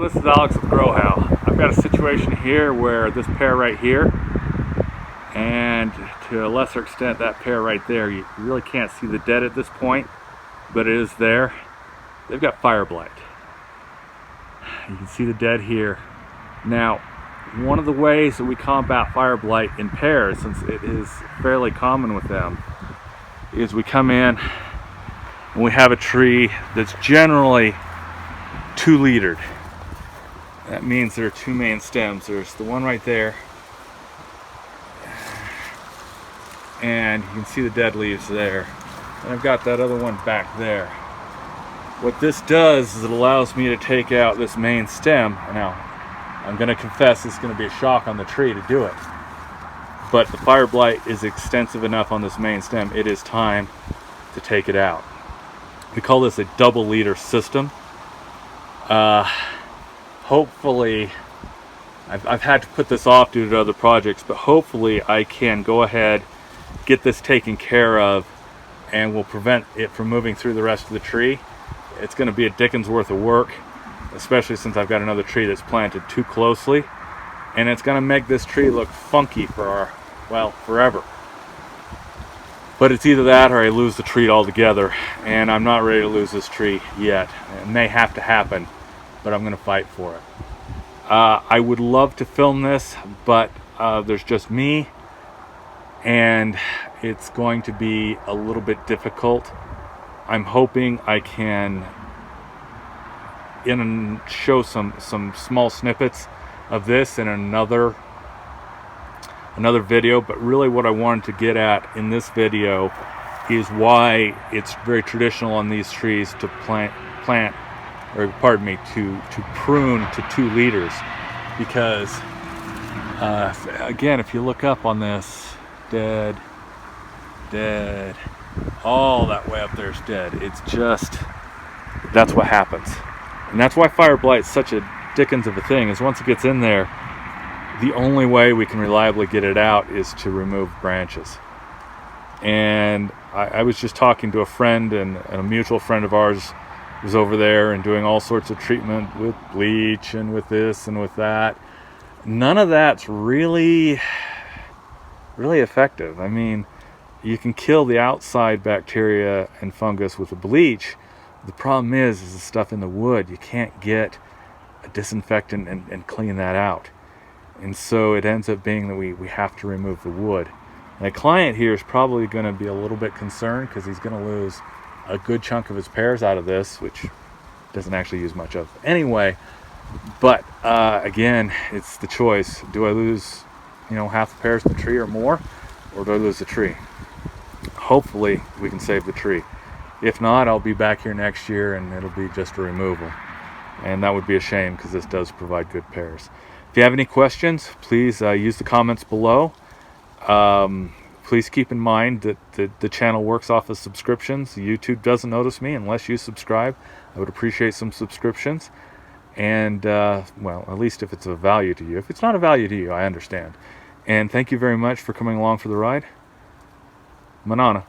Hello, this is Alex with Grow How. I've got a situation here where this pair right here, and to a lesser extent that pair right there, you really can't see the dead at this point, but it is there. They've got fire blight. You can see the dead here. Now, one of the ways that we combat fire blight in pairs, since it is fairly common with them, is we come in and we have a tree that's generally 2-leadered. That means there are two main stems. There's the one right there, and you can see the dead leaves there. And I've got that other one back there. What this does is it allows me to take out this main stem. Now, I'm going to confess it's going to be a shock on the tree to do it, but the fire blight is extensive enough on this main stem, it is time to take it out. We call this a double leader system. Hopefully, I've had to put this off due to other projects, but hopefully I can go ahead, get this taken care of, and will prevent it from moving through the rest of the tree. It's going to be a dickens worth of work, especially since I've got another tree that's planted too closely, and it's going to make this tree look funky for forever. But it's either that or I lose the tree altogether, and I'm not ready to lose this tree yet. It may have to happen, but I'm going to fight for it. I would love to film this, but there's just me, and it's going to be a little bit difficult. I'm hoping I can show some small snippets of this in another video, but really what I wanted to get at in this video is why it's very traditional on these trees to to prune to 2 leaders, because again, if you look up on this, dead, all that way up there is dead. It's just, that's what happens. And that's why fire blight is such a dickens of a thing, is once it gets in there, the only way we can reliably get it out is to remove branches. And I was just talking to a friend, and a mutual friend of ours was over there and doing all sorts of treatment with bleach and with this and with that. None of that's really effective. I mean, you can kill the outside bacteria and fungus with the bleach. The problem is the stuff in the wood, you can't get a disinfectant and clean that out. And so it ends up being that we have to remove the wood. And a client here is probably going to be a little bit concerned because he's going to lose a good chunk of his pears out of this, which doesn't actually use much of anyway. But again, it's the choice. Do I lose, half the pears in the tree or more, or do I lose the tree? Hopefully we can save the tree. If not, I'll be back here next year and it'll be just a removal. And that would be a shame because this does provide good pears. If you have any questions, please use the comments below. Please keep in mind that the channel works off of subscriptions. YouTube doesn't notice me unless you subscribe. I would appreciate some subscriptions. And, well, at least if it's of value to you. If it's not of value to you, I understand. And thank you very much for coming along for the ride. Manana.